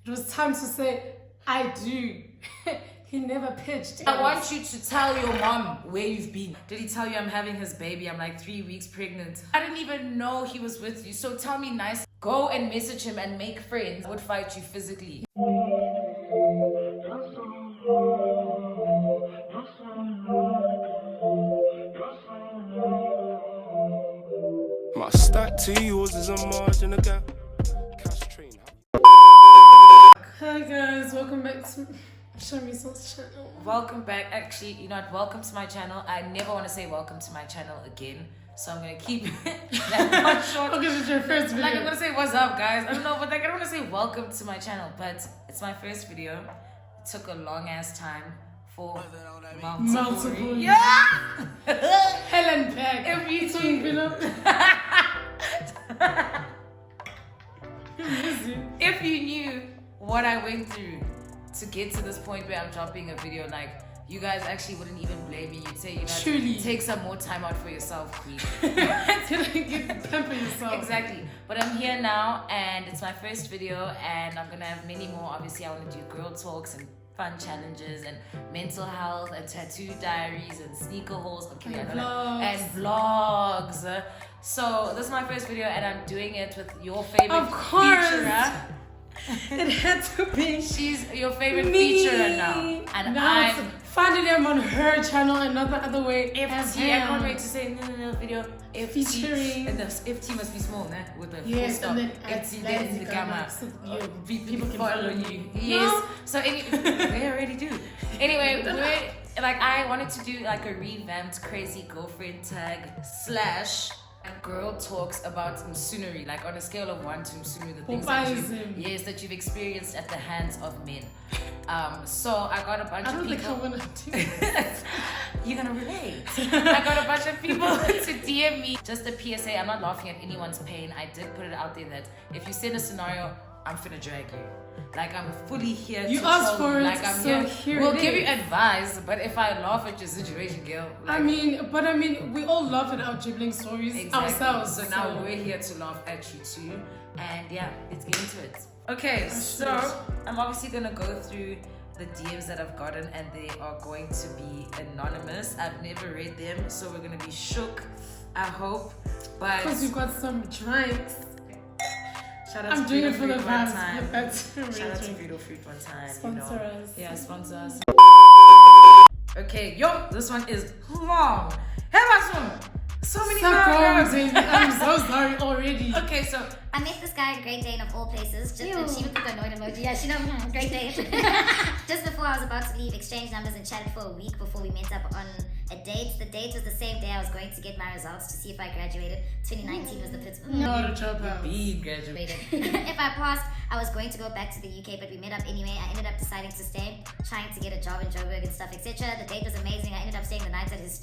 It was time to say, I do. He never pitched. I want you to tell your mom where you've been. Did he tell you I'm having his baby? I'm like 3 weeks pregnant. I didn't even know he was with you. So tell me nice. Go and message him and make friends. I would fight you physically. My stack to yours is a margin of gap. Cash train. Hi guys, welcome back to Shamiso's channel. Welcome back. Actually, you know what? Welcome to my channel. I never want to say welcome to my channel again. So I'm going to keep that one short. Okay, it's your first video. Like I'm going to say what's up guys. I don't know, but like I don't want to say welcome to my channel. But it's my first video. It took a long ass time for multiple. Yeah! Helen Peck. Every If you knew what I went through to get to this point where I'm dropping a video, like you guys actually wouldn't even blame me. You'd say, you know, truly take some more time out for yourself, queen. Pamper yourself. Exactly. But I'm here now and it's my first video and I'm gonna have many more. Obviously I want to do girl talks and fun challenges and mental health and tattoo diaries and sneaker hauls and vlogs. So this is my first video and I'm doing it with your favorite of course featurer. It had to be. She's your favorite me. featurer now. And now finally I'm on her channel and not the other way. FT, I can't wait to say no video. FT, featuring. and the FT must be small, né? With the yes, full stop. and then FT, then the gamma. So People can follow you. No? Yes. So they already do. Anyway, I wanted to do like a revamped crazy girlfriend tag / girl talks about msunery, like on a scale of 1 to msunery, the things that you've experienced at the hands of men. So I got a bunch of people. You're gonna relate. I got a bunch of people to DM me. Just a PSA, I'm not laughing at anyone's pain. I did put it out there that if you send a scenario, I'm finna drag you. Like I'm fully here you to asked tell for you. it, Like I'm so here. We'll give you advice, but if I laugh at your situation, girl. Like, I mean, we all laugh at our dribbling stories ourselves. So now we're here to laugh at you too. And yeah, let's get into it. Okay, so I'm obviously gonna go through the DMs that I've gotten and they are going to be anonymous. I've never read them, so we're gonna be shook, I hope. But because we've got some drinks. Shout out I'm to doing it Beautiful for the Fruit one vibes. time. Shout out to Beautiful Fruit one time. Sponsor us. Yeah, sponsor us. Okay, yo, this one is long. So many paragraphs. I'm so sorry already. Okay, so I met this guy at Great Dane of all places. Just and she would put the annoyed emoji. Yeah, she knows Great Dane. Just before I was about to leave, exchanged numbers and chatted for a week before we met up on a date. The date was the same day I was going to get my results to see if I graduated. 2019 was the Pittsburgh. Not a dropout. Be graduated. If I passed, I was going to go back to the UK, but we met up anyway. I ended up deciding to stay, trying to get a job in Joburg and stuff, etc. The date was amazing. I ended up staying the night at his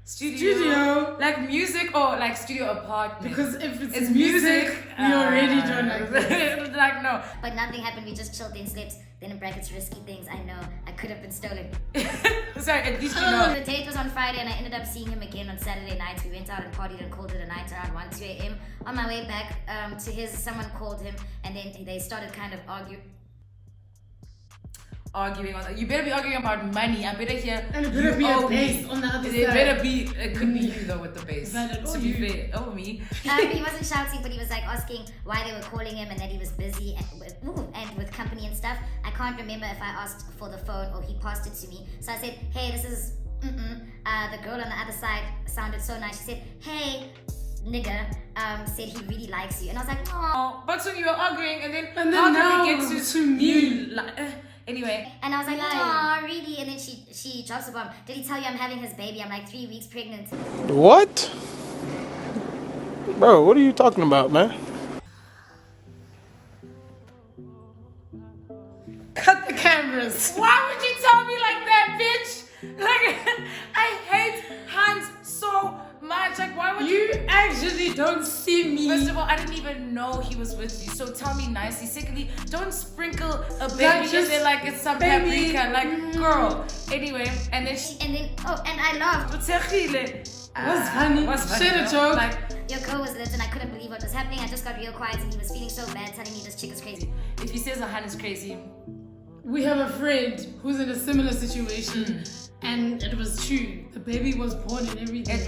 studio. Like music or like studio apartment? Because if it's music, we already don't like this. Like no. But nothing happened. We just chilled, then slept. Then in brackets, risky things. I know I could have been stolen. Sorry, at least you know. The date was on Friday and I ended up seeing him again on Saturday night. We went out and partied and called it a night around 1, 2 a.m. On my way back to his, someone called him and then they started kind of arguing on that. You better be arguing about money. I better hear. And it better be a bass on the other side. It could be you though with the bass. To be fair, oh me. He wasn't shouting, but he was like asking why they were calling him and that he was busy and with company and stuff. I can't remember if I asked for the phone or he passed it to me. So I said, hey, this is the girl on the other side sounded so nice. She said, hey, nigga, said he really likes you. And I was like, oh. But so you were arguing and then now how did we get to me? Anyway. And I was like, oh, really? And then she drops a bomb. Did he tell you I'm having his baby? I'm like 3 weeks pregnant. What? Bro, what are you talking about, man? Cut the cameras. Why would you tell me like that, bitch? Like, I hate Hans so much. Like, why would you actually don't see me? First of all, I didn't even know he was with you. So tell me nicely. Secondly, don't sprinkle a baby in there like it's some paprika. Like, girl. Anyway, and then and I laughed. What's funny? What's funny? Share a joke. Like, your girl was lit and I couldn't believe what was happening. I just got real quiet and he was feeling so bad, telling me this chick is crazy. If he says a hun is crazy, We have a friend who's in a similar situation, and it was true. The baby was born and everything.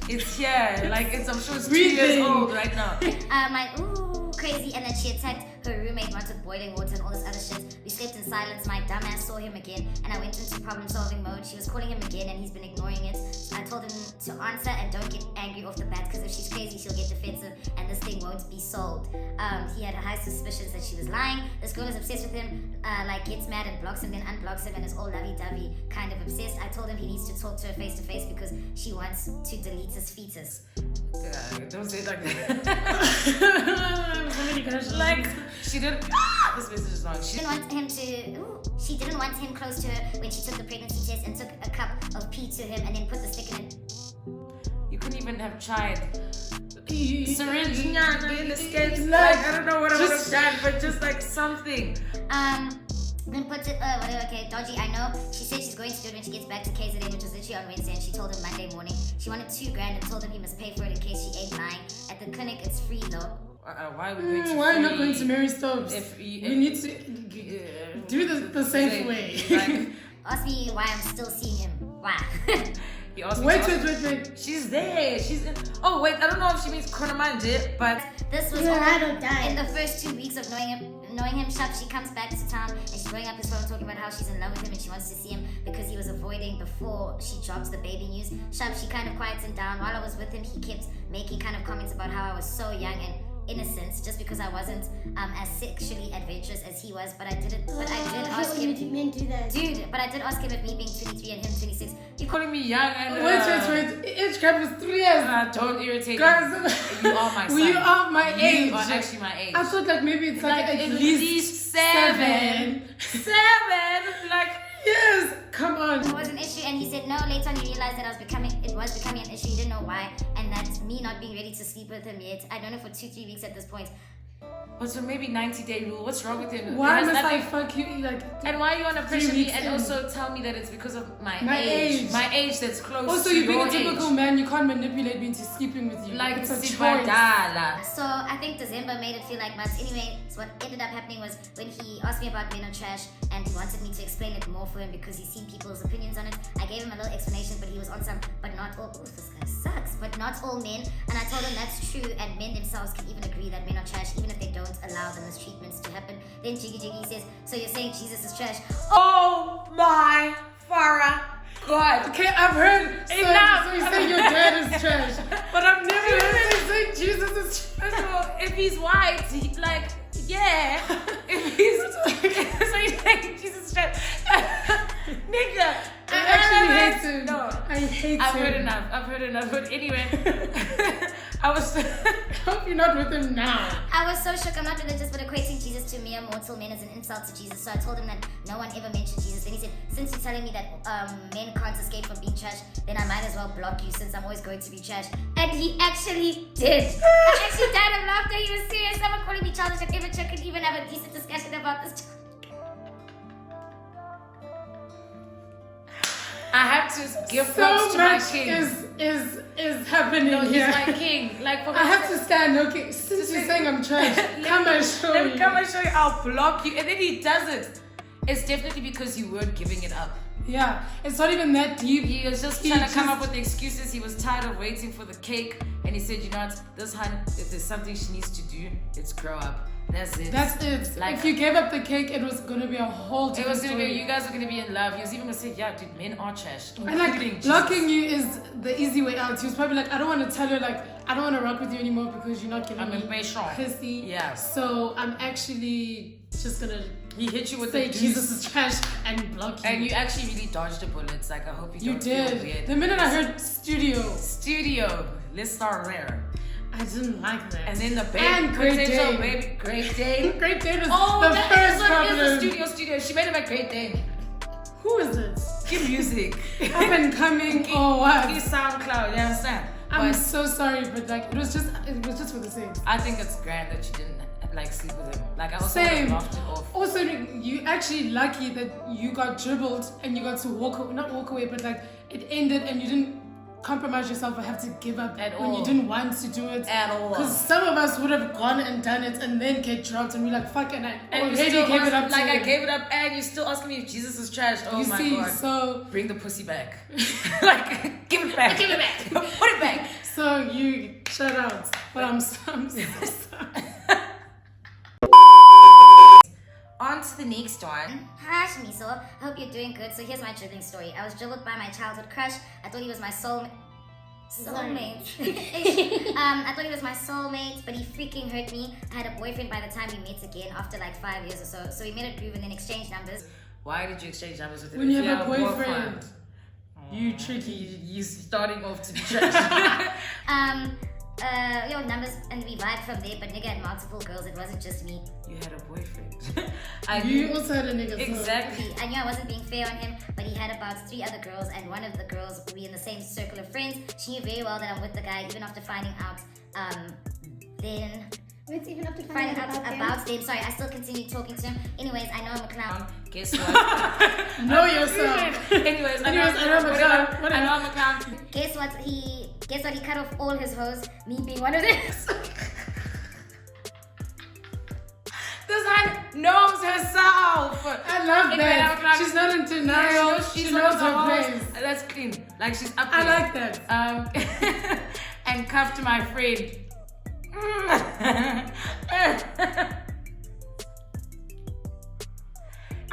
it's here. Like I'm sure it's 2 Breathing. years old right now. I'm like, ooh, crazy. And then she attacked her roommate once with boiling water and all this other shit. We slept in silence. My dumbass saw him again, and I went into problem-solving mode. She was calling him again, and he's been ignoring it. I told him to answer and don't get angry off the bat, because if she's crazy, she'll get defensive, and this thing won't be solved. He had high suspicions that she was lying. This girl is obsessed with him, like gets mad and blocks him, then unblocks him, and is all lovey-dovey, kind of obsessed. I told him he needs to talk to her face-to-face because she wants to delete his fetus. Don't say it like that. Like, she didn't. This message is long. She didn't want him close to her when she took the pregnancy test and took a cup of pee to him and then put the stick in it. You couldn't even have tried. syringe in the skates. Like, I don't know what I would have done, but just like something. Then put it, whatever, okay, dodgy, I know. She said she's going to do it when she gets back to KZN, which was literally on Wednesday, and she told him Monday morning. She wanted $2,000 and told him he must pay for it in case she ain't lying. At the clinic, it's free though. Why are we going to why not going to Mary Stopes? We need to do the safe way. Like, Ask me why I'm still seeing him. Why? he asked me Wait. She's there. She's in. Oh wait, I don't know if she means Konomanje, but This was You're all right or die. in the first 2 weeks of knowing him. She comes back to town and she's blowing up his phone talking about how she's in love with him and she wants to see him because he was avoiding before she drops the baby news. She kind of quiets him down. While I was with him, he kept making kind of comments about how I was so young and innocent just because I wasn't as sexually adventurous as he was. But I did ask him. Men do that. Dude, but I did ask him if me being 23 and him 26. you're calling me young and. Wait. Age gap is 3 years. Don't irritate Guys, me. You are my son. You are my age. You are actually my age. I thought like maybe it's like at least 7. 7. Like. Yes, come on. It was an issue, and he said no. Later on, he realized that it was becoming an issue. He didn't know why, and that's me not being ready to sleep with him yet. I don't know for 2-3 weeks at this point. But so maybe 90-day rule. What's wrong with him? Why It has must I nothing- fuck you? Like, And why you want to 3 pressure me weeks and in. also tell me that it's because of my age. My age that's close also, to you being your a typical age. man, you can't manipulate me into sleeping with you. Like it's a choice. Sibadala. So I think December made it feel like months. Anyway, so what ended up happening was when he asked me about men on trash and he wanted me to explain it more for him because he's seen people's opinions on it. I gave him a little explanation, but he was on some, but not all. Ooh, this guy sucks. But not all men. And I told him that's true, and men themselves can even agree that men are trash, even if they don't allow the mistreatments to happen. Then Jiggy says, so you're saying Jesus is trash? Oh my Farah God. Okay, I've heard. So you say your dad is trash. But I've never You heard say Jesus is trash. So if he's white, yeah. If he's so you're saying Jesus is trash. Nigga. I actually hate him. No. I hate him. I've heard enough. But anyway, I was. I hope you're not with him now. I was so shook. I'm not religious, but equating Jesus to mere mortal men is an insult to Jesus. So I told him that no one ever mentioned Jesus. Then he said, since you're telling me that men can't escape from being trash, then I might as well block you since I'm always going to be trash. And he actually did. I actually died of laughter. He was serious. Someone calling me childish and immature could even have a decent discussion about this. I have to give So props to my much king. is happening No, he's here. my king. Like for I have to stand. Okay, since you're saying I'm trash, come and show Let me. me come and show you. I'll block you, and then he does it. It's definitely because you weren't giving it up. Yeah, it's not even that deep. He was just trying to come up with excuses. He was tired of waiting for the cake, and he said, you know what, this hun, if there's something she needs to do, it's grow up. That's it. That's it. Like- if you gave up the cake, it was gonna be a whole It different was gonna be, story. you guys were gonna be in love. He was even gonna say, yeah, dude, men are trash. And like including Jesus. blocking you is the easy way out. He was probably like, I don't want to tell you, like, I don't want to rock with you anymore because you're not giving I'm me impatient. pussy. Yeah. So I'm actually just gonna He hit you with say the Jesus juice. is trash and block you. And you actually really dodged the bullets. Like, I hope you You don't feel did. weird. The minute I heard studio, Studio, let's start there. I didn't like that. And then the baby, And Great potential Dane. baby, Great Dane. Great Dane is Oh, the that first is what problem. is the studio. She made him a Great Dane. Who is it? Give music. Up and coming or what? He's SoundCloud, you understand? I'm But so sorry, but like it was just for the sake. I think it's grand that you didn't like sleep with him. Like I also would have Same. laughed it off. Also, you actually lucky that you got dribbled and you got to not walk away, but like it ended and you didn't compromise yourself or have to give up At when all. you didn't want to do it. At all. Because some of us would have gone and done it and then get dropped and be like, fuck, and I And you already still gave it ask- up to like I him. gave it up, and you still asking me if Jesus is trash. Oh You my see, god! so Bring the pussy back. Like, give it back. Give it back. Put it back. so you shout out, but I'm so sorry. On to the next one. Hi Shamiso, I hope you're doing good. So here's my dribbling story. I was dribbled by my childhood crush. I thought he was my soulmate. I thought he was my soulmate, but he freaking hurt me. I had a boyfriend by the time we met again after like 5 years or so. So we made a groove and then exchanged numbers. Why did you exchange numbers with him? When if you have a boyfriend, you You tricky. starting off to be trash. Numbers, and we vibed from there. But nigga had multiple girls. It wasn't just me. You had a boyfriend. You also had a nigga. so- Exactly. I knew I wasn't being fair on him, but he had about 3 other girls, and one of the girls would be in the same circle of friends. She knew very well that I'm with the guy, even after finding out. Then It's even after finding out about them. Sorry, I still continued talking to him. Anyways, I know I'm a clown. Guess what? Know yourself. Anyways, I know I'm a clown. I know I'm a clown. Guess what? He cut off all his hoes. Me being one of them. This one knows herself. I love Anyway, I'm a that. clown. She's not in denial. She knows her place. That's clean. Like she's up I there. like that. And cuffed my friend.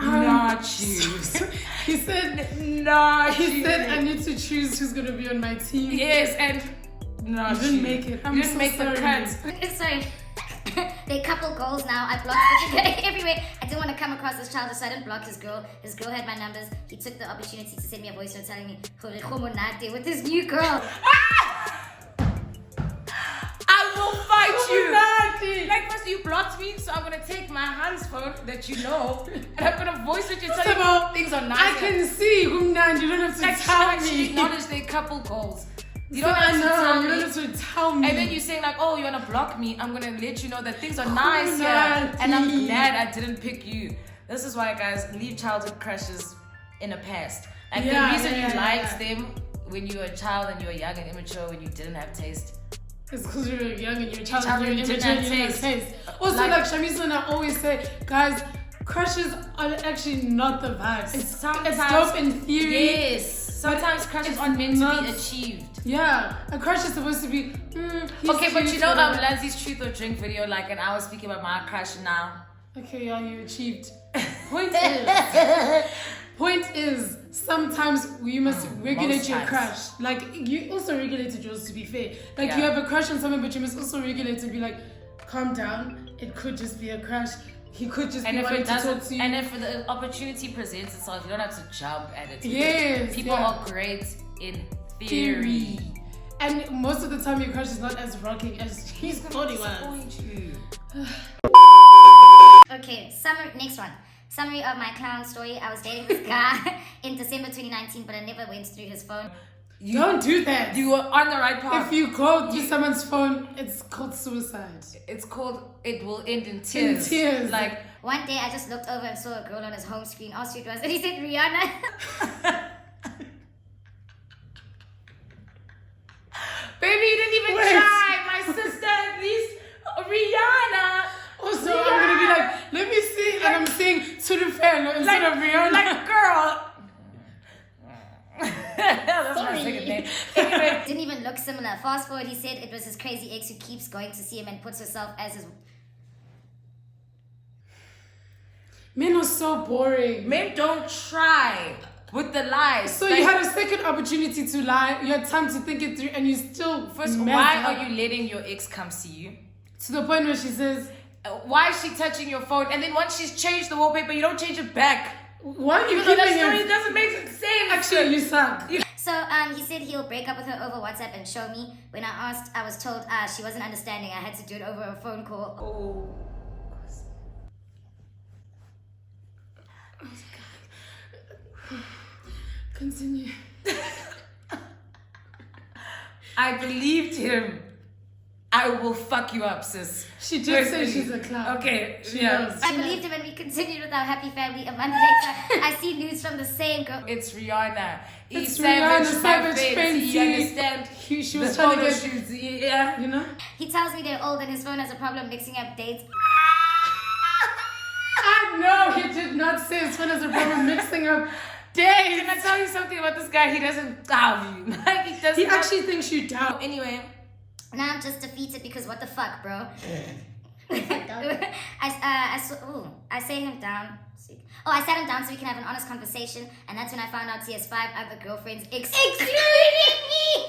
Not choose. He said, Not he choose. said, I need to choose who's gonna be on my team. Yes, and not You didn't choose. make it. I'm You didn't so make sorry. the cut. Sorry. They couple goals now. I blocked it everywhere. I didn't want to come across as childish, so I didn't block his girl. His girl had my numbers. He took the opportunity to send me a voice note telling me with this new girl. I will fight you. Naughty. Like first you blocked me, so I'm gonna take my hand's phone that you know, and I'm gonna voice it. You First tell of you all, things are nice. I can see Gumnan. You don't have to like tell she me. acknowledged their couple goals. You So don't I have to know. tell You me. don't have to tell me. And then you saying like, oh, you wanna block me? I'm gonna let you know that things are nice here, Naughty. and I'm glad I didn't pick you. This is why, guys, leave childhood crushes in the past. Like Yeah, the reason yeah, you yeah, liked yeah. them when you were a child and you were young and immature, when you didn't have taste. It's because you're young and you're a child child and you're and you immature and didn't you have don't have taste. taste. Also, like Shamiso and I always say, guys, crushes are actually not the vibes. It's dope in theory. Yes. Sometimes crushes it's aren't meant to not- be achieved. Yeah, a crush is supposed to be. He's Okay, but cute, you know whatever. Lanzy's truth or drink video, like, and I was speaking about my crush now. Okay, yeah, you achieved. Point is, sometimes you must regulate most your times. crush. Like, you also regulated yours, to be fair. Like, Yeah. you have a crush on someone, but you must also regulate to be like, calm down. It could just be a crush. He could just And be if wanting it to talk doesn't, to you. and if the opportunity presents itself, you don't have to jump at it. Yes, People yeah. are great in theory. And most of the time, your crush is not as rocking as he's thought he was. Disappoint you. Okay, next one. Summary of my clown story. I was dating this guy in December 2019, but I never went through his phone. Don't do that. You were on the right path. If you go through someone's phone, it's called suicide. It's called, it will end in tears. In tears. Like, One day I just looked over and saw a girl on his home screen, asked who it was, and he said Rihanna. baby, you didn't even Wait. try. My sister, at least, Rihanna. Also, I'm gonna be like, let me see, and I'm saying to the fan instead of Rihanna. Like, girl. That's my second name. Anyway, Didn't even look similar. Fast forward, he said it was his crazy ex who keeps going to see him and puts herself as his. Men are so boring. men don't try with the lies. So Like, you had a second opportunity to lie. You had time to think it through, and you still first, messed why up. are you letting your ex come see you? To the point where she says, Why is she touching your phone? And then once she's changed the wallpaper, you don't change it back. "Why are you Even though that keeping story it?" doesn't make sense. Actually, you suck. So he said he'll break up with her over WhatsApp and show me. When I asked, I was told she wasn't understanding. I had to do it over a phone call. Oh. Continue. I believed him. I I will fuck you up, sis. She did say she's a clown. Okay, She yeah. knows. I believed him and we continued with our happy family. A month later, I see news from the same girl. It's Rihanna. It's Rihanna Rihanna, Savage, Savage, you understand? She was The trying to photo get, shoots, yeah. you know? He tells me they're old and his phone has a problem mixing up dates. I know he did not say his phone has a problem mixing up days. Can I tell you something about this guy? He doesn't doubt you. Like, he does He not- actually thinks you doubt. Anyway, Now I'm just defeated because what the fuck, bro? I say him down. Oh, I sat him down so we can have an honest conversation, and that's when I found out he has 5 other girlfriends, excluding me.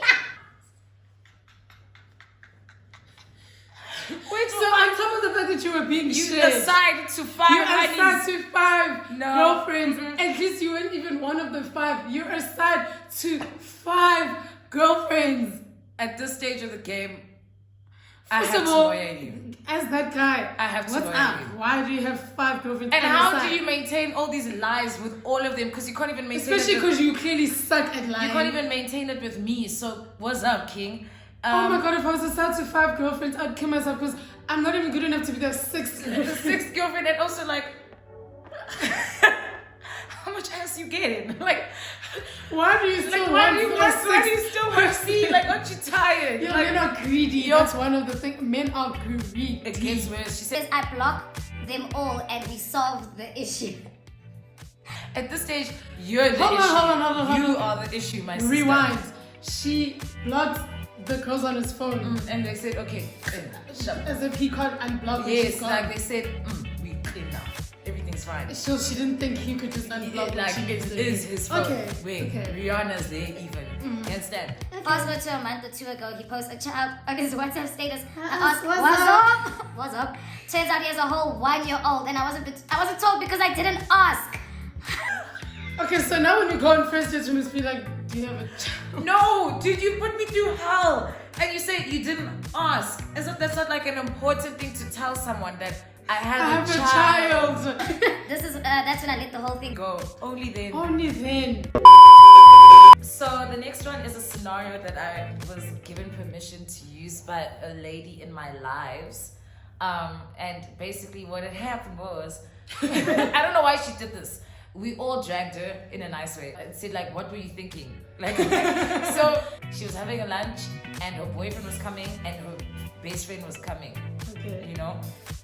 wait, So on top of the fact that you were being you shit, aside to 5 you honeys. aside to 5 No. girlfriends. At least you weren't even one of the 5. You're aside to 5 girlfriends. At this stage of the game, I First have of to all, lawyer you. as that guy, I have to what's lawyer up? you. Why do you have 5 girlfriends? And on how the do side? you maintain all these lies with all of them? Because you can't even maintain Especially it with, because you clearly suck at lying. you can't even maintain it with me. So what's up, King? Oh my god, if I was aside to 5 girlfriends, I'd kill myself because I'm not even good enough to be their 6th The girlfriend. 6th girlfriend, and also like, how much ass you getting? Like, Why do you still like why want do you your want? Why do you sixth? still want to see? Like, aren't you tired? Yeah, like, men are greedy. Yo. That's one of the things. Men are greedy. it gets worse. She said, Says I block them all and we solved the issue. at this stage, you're the Hold on, issue. hold on, hold on, hold You on. are the issue, my sister. Rewind. She blocked the girls on his phone And they said, okay, shut up. as if he can't unblock her. Yes, She's gone. like they said, we clean now. Everything's fine. So she didn't think he could just unblock her. Like, She it gets is his fault. Okay. Wait, Okay. Rihanna's there even. You understand? Fast forward to a month or 2 ago, he posts a child on his WhatsApp status. I asked, what's what's up?" up? What's up? Turns out he has a whole 1-year-old, and I wasn't told because I didn't ask. Okay, so now when you go on first dates, you must be like, do you have a child? No, dude, you put me through hell. And you say you didn't ask. As if that's not like an important thing to tell someone that I I have, have a child. That's when I let the whole thing go. Go. Only then. Only then. So the next one is a scenario that I was given permission to use by a lady in my lives. And basically what had happened was, I don't know why she did this. We all dragged her in a nice way and said like, what were you thinking? Like, so she was having a lunch and her boyfriend was coming and her best friend was coming, Okay. you know?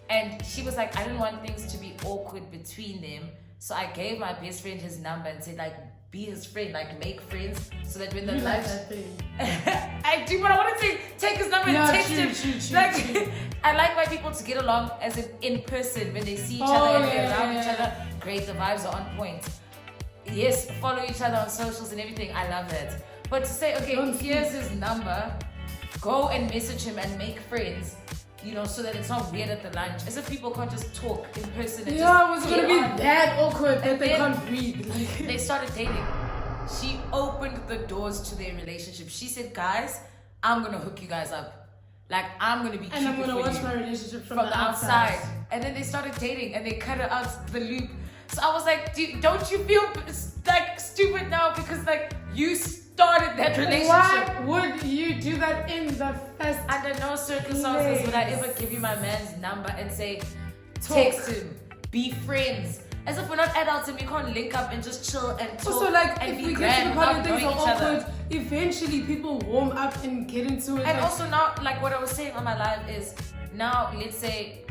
And she was like, I didn't want things to be awkward between them. So I gave my best friend his number and said like, be his friend, like make friends so that when the You like lunch that thing. I do, but I want to say take his number Yeah, and text true, him. true, Like true. I like my people to get along as in person when they see each Oh, other and yeah, they're around yeah, each yeah. other. Great, the vibes are on point. Yes, follow each other on socials and everything. I love that. But to say, okay, Don't here's his number, go and message him and make friends. You know, so that it's not weird at the lunch. As if people can't just talk in person and Yeah, it just was gonna get be on. that awkward that they then- can't breathe. Like, They started dating. She opened the doors to their relationship. She said, guys, I'm gonna hook you guys up. Like, I'm gonna be and I'm Cupid gonna for watch you my relationship from, from the outside. And then they started dating and they cut her out the loop. So I was like, don't you feel like stupid now? Because like you started that relationship. Why would you do that in the first? Under no circumstances would I ever give you my man's number and say, Talk. text him, be friends. As if we're not adults and we can't link up and just chill and talk. Also, like, and if be we get to grand the part without and things knowing are each other. awkward, eventually people warm up and get into it. And like, also now, like what I was saying on my live is, now let's say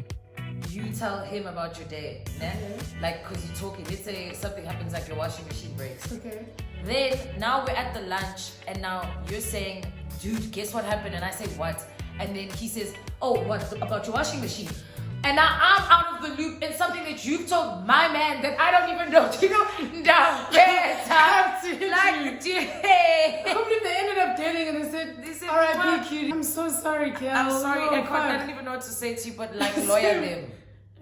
you tell him about your day, né? Like, cause you're talking, let's say something happens like your washing machine breaks. okay. Then, now we're at the lunch and now you're saying, dude, guess what happened? And I say, what? And then he says, oh, what about your washing machine? And now I'm out of the loop in something that you've told my man that I don't even know. Do you know? Down Absolutely. like, dude, I can't believe they ended up dating and they said, what? alright, be cute. I'm so sorry, Kiel. I'm sorry, No, I fuck. don't even know what to say to you, but like, lawyer them.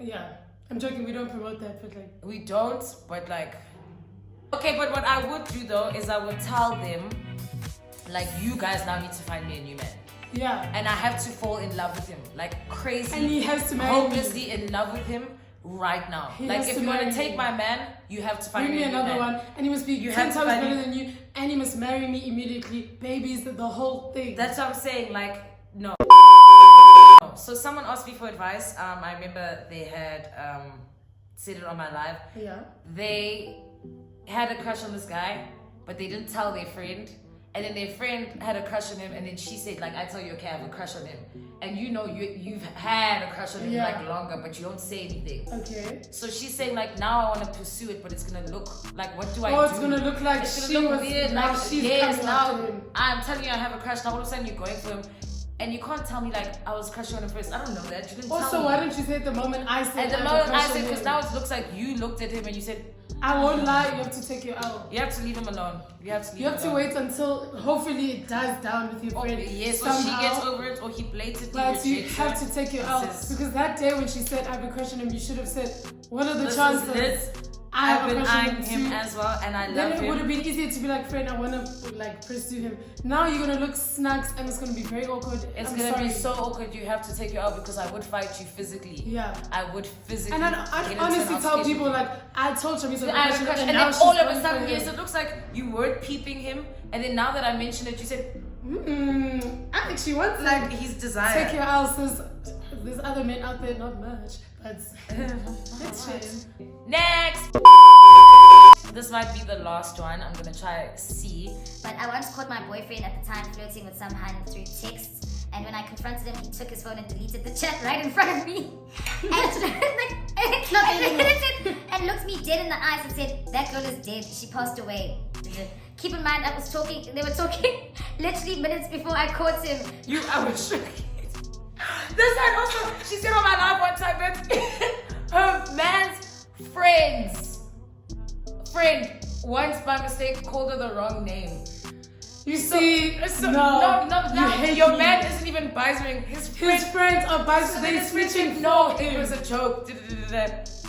Yeah, I'm joking. We don't promote that, but like, We don't, but like, okay, but what I would do though is I would tell them, like, you guys now need to find me a new man. yeah. And I have to fall in love with him, like crazy, And he has to marry hopelessly in love with him right now. He Like, has if to you want to marry take me. my man, you have to find Bring me a new another man. one, and he must be You 10 have times to find better me. than you, and he must marry me immediately. Babies, the whole thing. That's what I'm saying. Like, no. So someone asked me for advice. I remember they had said it on my live. Yeah. They had a crush on this guy, but they didn't tell their friend. And then their friend had a crush on him, and then she said, like, I tell you, okay, I have a crush on him. And you know, you've had a crush on him like longer, but you don't say anything. Okay. So she's saying, like, now I want to pursue it, but it's gonna look like, what do I do? Oh, it's gonna look like it's she gonna look was weird. now Like, she's yes, coming now after him. I'm telling you, I have a crush. Now all of a sudden you're going for him, and you can't tell me like I was crushing on him first. I don't know that. You didn't tell me. Also, why didn't you say at the moment I said? At the moment I said, because now it looks like you looked at him and you said, I won't lie, you have to take your L. you have to leave him alone. You have to leave You have him to alone. wait until hopefully it dies down with your friend. Yes, or somehow. she gets over it, or he blatantly But you rejects have her. to take your L. Says, Because that day when she said I have a crush on him, you should have said, what are the this chances? is this. I have I've a been crush on eyeing him too. as well, and I Then love it would him. have been easier to be like, friend, I want to like pursue him. Now you're gonna look snacks and it's gonna be very awkward. It's I'm gonna sorry. be so awkward. You have to take you out because I would fight you physically. Yeah. I would physically. And I get into honestly an tell altercation. people like, I told Shamiso I have a crush, and then now all she's of a going sudden, for yes, him. it looks like you weren't peeping him, and then now that I mentioned it, you said, I think she wants like, like he's desired. take your L, sis. There's other men out there, not much, but it's shame. Next. This might be the last one. I'm gonna try C. But I once caught my boyfriend at the time flirting with some hun through texts, and when I confronted him, he took his phone and deleted the chat right in front of me. And looked me dead in the eyes and said, "That girl is dead. She passed away." Keep in mind, they were talking literally minutes before I caught him. I was shook. This time also, she said on my live one time that her man's friend once by mistake called her the wrong name. You see, no, you hate your me. man isn't even bisering. His friends are they switching. No, it was a joke.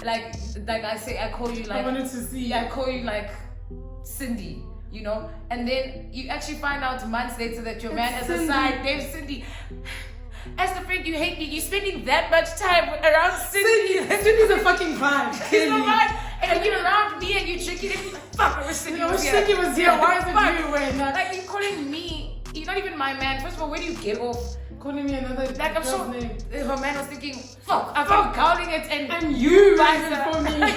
Like I call you like. I wanted to see. I call you like Cindy, you know, and then you actually find out months later that your man has a side named Cindy. As the friend you hate me, you're spending that much time around Cindy. Cindy's a fucking vibe. She's a vibe. And you're around me and you tricky and you fuck, I wish Cindy I was wish here. Cindy was here. Why is it you wearing that? Like, you're calling me, you're not even my man. First of all, where do you get off? Calling me another Like, I'm girl's sure name. her man was thinking, fuck, I'm counting it And you guys rise it for me.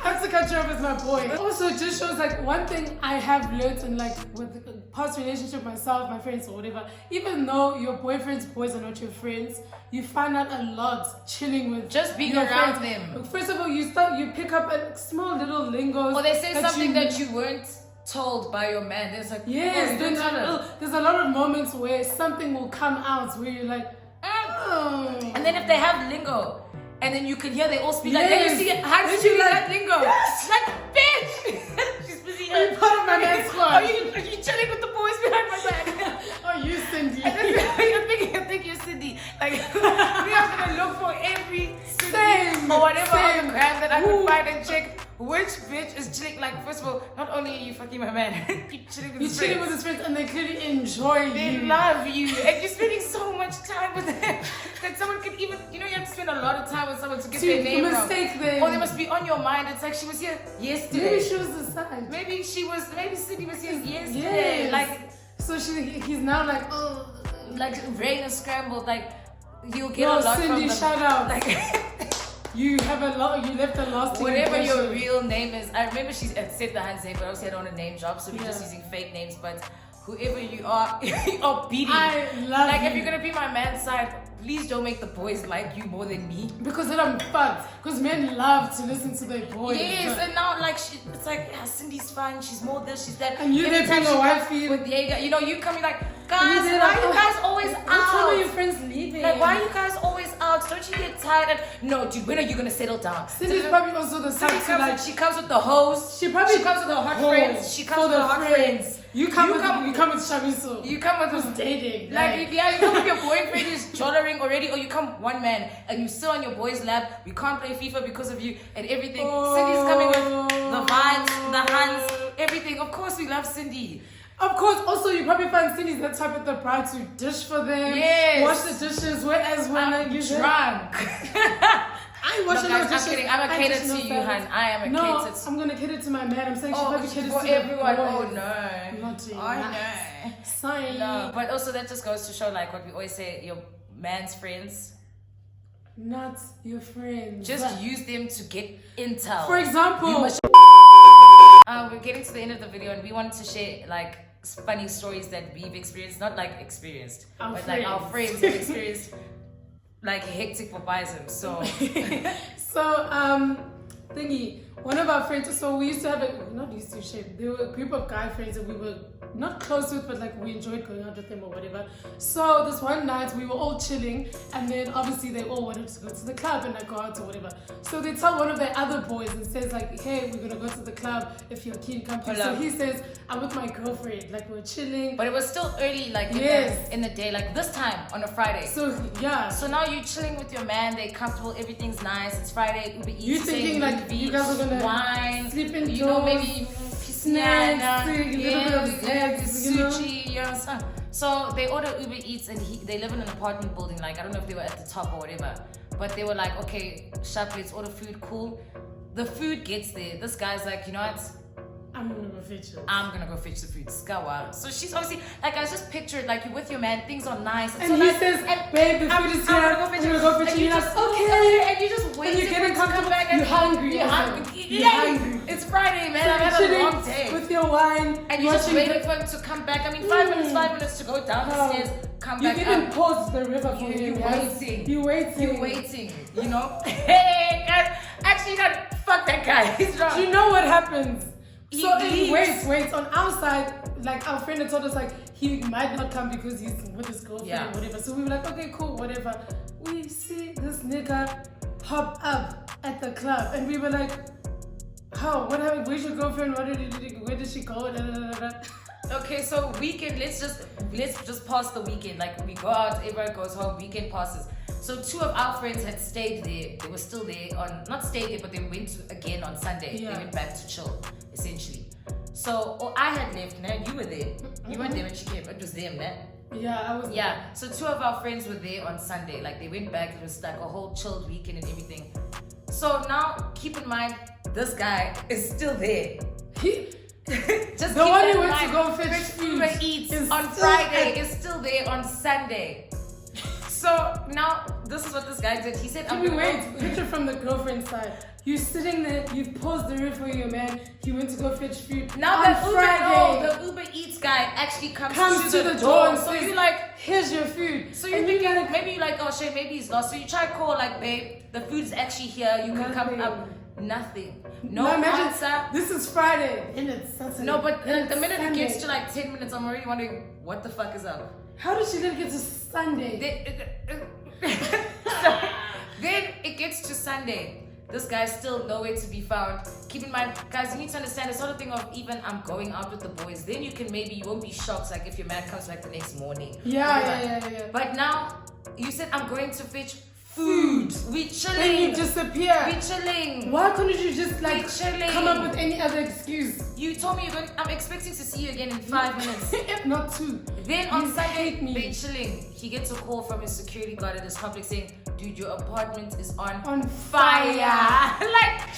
I have to catch up with my boy. Also, it just shows like one thing I have learned in like with the past relationship myself, my friends or whatever. Even though your boyfriend's boys are not your friends, you find out a lot chilling with Just being your around friends. them. First of all, you pick up a small little lingos. Or they say something that you weren't told by your man. There's like, yes, there's a lot of moments where something will come out where you're like, oh. And then if they have lingo, and then you can hear they all speak Yes. like, then you see Hans Then speaking you're that lingo. yes. Like, bitch! She's busy. Are you part of my man's squad? Are you chilling with the boys behind my back? Oh, you Cindy. And then you think you're Cindy. Like, we are gonna look for every Same. or whatever on Same. the gram that I Ooh. could find and check which bitch is chilling. Like, first of all, not only are you fucking my man, you're chilling with You're his chilling friends. with his friends and they clearly enjoy They you. love you, and you're spending so much time with them that someone can even, you know, you have to spend a lot of time with someone to get To their name mistake wrong. them. Or they must be on your mind. It's like she was here yesterday. Maybe she was the side. Maybe Cindy was here yesterday. Yes. Like, So he's now like, oh. like brain is scrambled. Like, you'll get Yo, a lot Cindy, from them. shout out. Like, You have a lot. You left a lasting whatever your impression. real name is. I remember she said the Hans name, but obviously I don't want to name drop, so we're Yeah. just using fake names. But whoever you are, you are beating. I love Like, you. if you're gonna be my man's side, please don't make the boys like you more than me. Because then I'm fucked. Because men love to listen to their boys. Yes, and now like it's like Cindy's fine. She's more this, she's that. And you there Every time being a she wife comes feed. with Jaeger, you know, you coming like, And guys, you're why like, are you guys always What time are your out? friends leaving? Like, why are you guys always out? Don't you get tired? And no, dude, when are you gonna settle down? Cindy's probably also the Cindy type to like. she comes with the hoes. She probably comes with the hot hoes friends. She comes for with the hot friends. You come with Shamiso. You come with Who's dating. Like, yeah, you come with your boyfriend who's jollering already, or you come one man and you sit on your boy's lap. We can't play FIFA because of you and everything. Cindy's coming with the vibes, the hands, everything. Of course, we love Cindy. Of course, also you probably find Cindy's that type of the bride to dish for them. Yes. Wash the dishes, whereas when I'm you drunk. I wash No, no guys, dishes. I'm kidding. I'm a I cater dish no to you, salads. hun. I am a No, cater to I'm gonna cater to my man. I'm saying she probably caters for to everyone. the Oh boys. no. Naughty. I Nice. know. Sorry. No, but also that just goes to show like what we always say, your man's friends. Not your friends. Just use them to get intel. For example, we're getting to the end of the video and we wanted to share like funny stories that we've experienced, not like experienced, but like our friends have experienced like hectic Popeyeism. So thingy, one of our friends, so we used to have there were a group of guy friends that we were not close with, but like we enjoyed going out with them or whatever. So this one night we were all chilling, and then obviously they all wanted to go to the club and like go out or whatever. So they tell one of their other boys and says like, hey, we're gonna go to the club, if you're keen, come to. So he says, I'm with my girlfriend, like we're chilling. But it was still early, like in the day, like this time on a Friday. So yeah. So now you're chilling with your man, they're comfortable, everything's nice, it's Friday, Uber Eats, you thinking like you guys are gonna wine, sleep indoors, you know, maybe snacks, sushi, you know. So they order Uber Eats and they live in an apartment building, like I don't know if they were at the top or whatever, but they were like, okay, sharp, let's order food, cool. The food gets there, this guy's like, you know what, I'm gonna go fetch it. I'm gonna go fetch the food. Skawa. So she's obviously like, I just pictured like you're with your man, things are nice. And he says, babe, the food is here. I'm gonna go fetch it. You're like, okay. And you just wait. You're getting comfortable. Back you're hungry. You're hungry. You're hungry. It's Friday, man. I've had a long day. With your wine. And you're just waiting for him to come back. I mean, 5 minutes to go down the stairs, come back. You even paused the river for you. You're waiting. You know? Hey, guys. Actually, fuck that guy. He's wrong. Do you know what happens? So he waits on our side, like our friend had told us like he might not come because he's with his girlfriend or whatever. So we were like, okay, cool, whatever. We see this nigga pop up at the club and we were like, how? What happened? Where's your girlfriend? Where did she go? Da, da, da, da. Okay, so weekend, let's just pass the weekend. Like we go out, everyone goes home, weekend passes. So 2 of our friends had stayed there. They were still there not stayed there, but they went again on Sunday. Yeah. They went back to chill, essentially. So I had left, man. You were there. You weren't there when she came. It was them, man. Yeah, I was. Yeah. So 2 of our friends were there on Sunday. Like they went back. It was like a whole chilled weekend and everything. So now keep in mind, this guy is still there. Just the one who went to go fetch food Uber Eats on Friday is still there on Sunday. So now this is what this guy did. He said, picture from the girlfriend side. You're sitting there, you've paused the river for your man, he went to go fetch food. Now the Uber Eats guy actually comes to the door and so says, you're like, here's your food. So you're thinking, maybe you're like, oh shit, maybe he's lost. So you try to call like, babe, the food's actually here, you can come up. Nothing. No answer. This is Friday. And it's Saturday. No, but the minute it gets to like 10 minutes, I'm already wondering, what the fuck is up? How did she then get to Sunday? Then it gets to Sunday. This guy's still nowhere to be found. Keep in mind, guys, you need to understand it's not a thing of even I'm going out with the boys. Then you won't be shocked like if your man comes back the next morning. Yeah. But now you said I'm going to fetch food. We chilling. Then you disappear. We chilling. Why couldn't you just like come up with any other excuse? You told me I'm expecting to see you again in 5 minutes. If not 2. Then on Sunday, they chilling. He gets a call from his security guard at his complex saying, dude, your apartment is on fire. Like,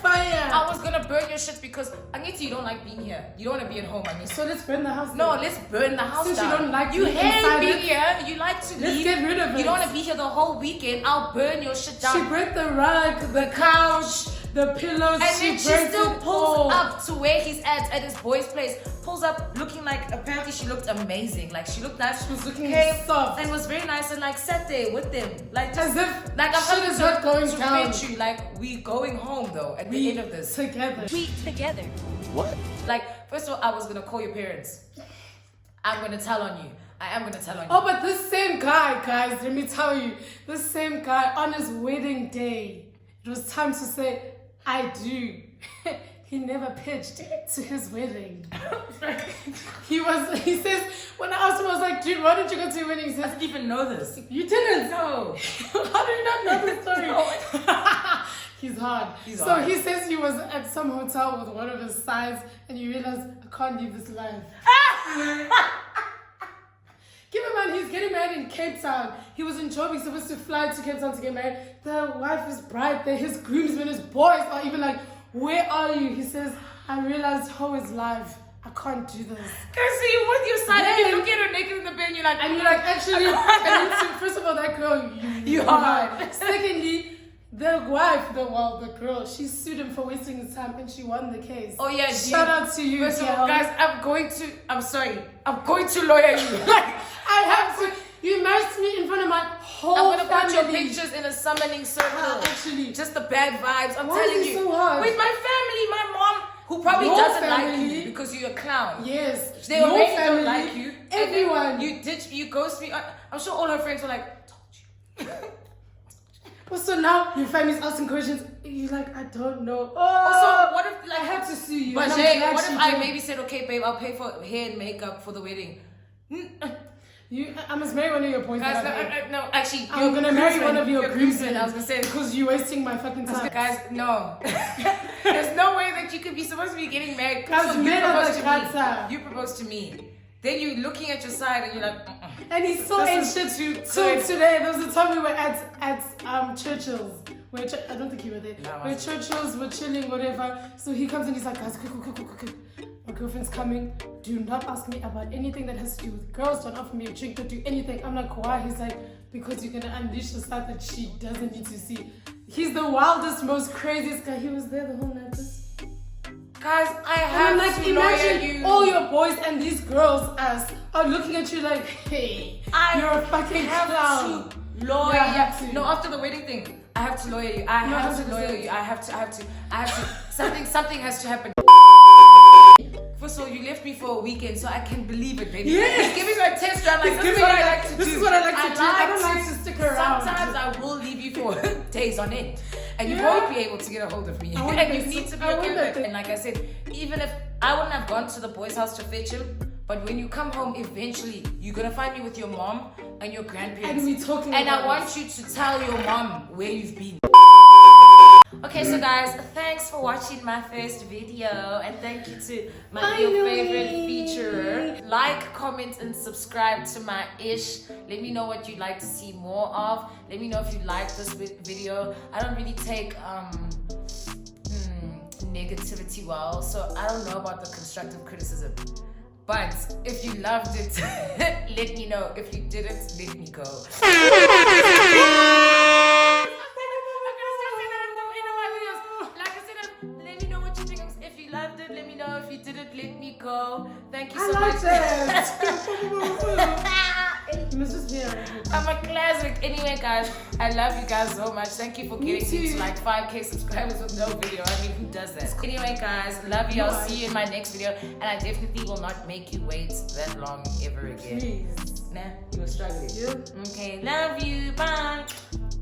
fire. I was gonna burn your shit because Anita, you don't like being here. You don't want to be at home, Anita. So let's burn the house down. No, let's burn the house Since down. You don't like you hate being here. You like to let's leave. Get rid of it. You don't want to be here the whole weekend. I'll burn your shit down. She burnt the rug, the couch, the pillows. And then she still pulls up to where he's at his boy's place. Pulls up looking like, apparently she looked amazing. Like she looked nice. She was looking soft. And was very nice and like sat there with them. Like as if like I'm shit is not going down. You. Like we going home though at the end of this. Together. We together. What? Like first of all, I was gonna call your parents. I'm gonna tell on you. I am gonna tell on you. Oh, but this same guy, guys, let me tell you, this same guy on his wedding day, it was time to say, I do. He never pitched to his wedding. He says, when I asked him, I was like, dude, why didn't you go to your wedding? He says, I didn't even know this. You didn't? No. How do you not know this story? He's hard. Hard. He says he was at some hotel with one of his sides and you realize, I can't leave this life. Keep in mind, he's getting married in Cape Town. He was in Joburg, supposed to fly to Cape Town to get married. The wife is bride there. His groomsmen, his boys are even like, where are you? He says, I realized how is life. I can't do this. Cause so you're with your son and you look at her naked in the bed and you're like, And you're like, actually, I need to, first of all, that girl, you hard. Secondly, the wife, the girl, she sued him for wasting his time and she won the case. oh yeah, Shout out to you, First of all, girl. guys, I'm going to lawyer you. Like, I have to. You embarrassed me in front of my whole I'm gonna family. put your pictures in a summoning circle. Actually, Just the bad vibes. I'm why telling is it you. so hard? With my family, my mom, who probably Your doesn't like family? you because you're a clown. Yes, They your already family, don't like you. And then everyone. you ghost me. I'm sure all her friends were like, told you. But so now your family's asking questions. You're like, I don't know. So what if, like, I had to sue you. But and I'm Jay, glad what she if I did. maybe said, okay, babe, I'll pay for hair and makeup for the wedding? I must marry one of your boys. Guys, that I hate. no, actually, I'm gonna marry one of your groomsmen. I was gonna say, because you're wasting my fucking time. guys, no. There's no way that you could be supposed to be getting married. Guys, So you men are proposed the to me. kata. You proposed to me. Then you're looking at your side and you're like, And he's so This ain't is shit. too So good. today there was a time we were at Churchill's. Where I don't think you were there. No, I Where wasn't. Churchill's were chilling, whatever. So he comes and he's like, guys, quick. My girlfriend's coming. Do not ask me about anything that has to do with girls. Don't offer me a drink. Don't do anything. I'm like, why? He's like, because you're gonna unleash the stuff that she doesn't need to see. He's the wildest, most craziest guy. He was there the whole night. guys, I And have I'm like, to lawyer imagine you. all your boys and these girls as are looking at you like, hey, you're a fucking clown. to lawyer. Yeah, I have to. No, after the wedding thing, I have to lawyer you. I have to 100%. lawyer you. I have to. Something has to happen. First of all, you left me for a weekend, so I can believe it, baby. Yes. He's giving me a test drive. Like, He's this is giving what me I a- like to do. this is what I like to do. I don't like to stick around. Sometimes I will leave you for days on end, and you Yeah. won't be able to get a hold of me. I want And you that need too. to be I okay want with it. that. And like I said, even if I wouldn't have gone to the boys' house to fetch him, but when you come home, eventually you're gonna find me with your mom and your grandparents. And we talking And I about want you to tell your mom where you've been. Okay, so guys, thanks for watching my first video, and thank you to my your favorite featurer. Like, comment, and subscribe to my ish. Let me know what you'd like to see more of. Let me know if you like this video. I don't really take negativity well, so I don't know about the constructive criticism. But if you loved it, let me know. If you didn't, let me go. Let me go. Thank you so I much. like that. You must just be alright. I'm a classic. Anyway, guys, I love you guys so much. Thank you for getting me to like 5K subscribers with no video. I mean, who does that? Anyway, guys, love you. I'll see you in my next video. And I definitely will not make you wait that long ever again. Please. Nah, you were struggling. Yeah. Okay, love you. Bye.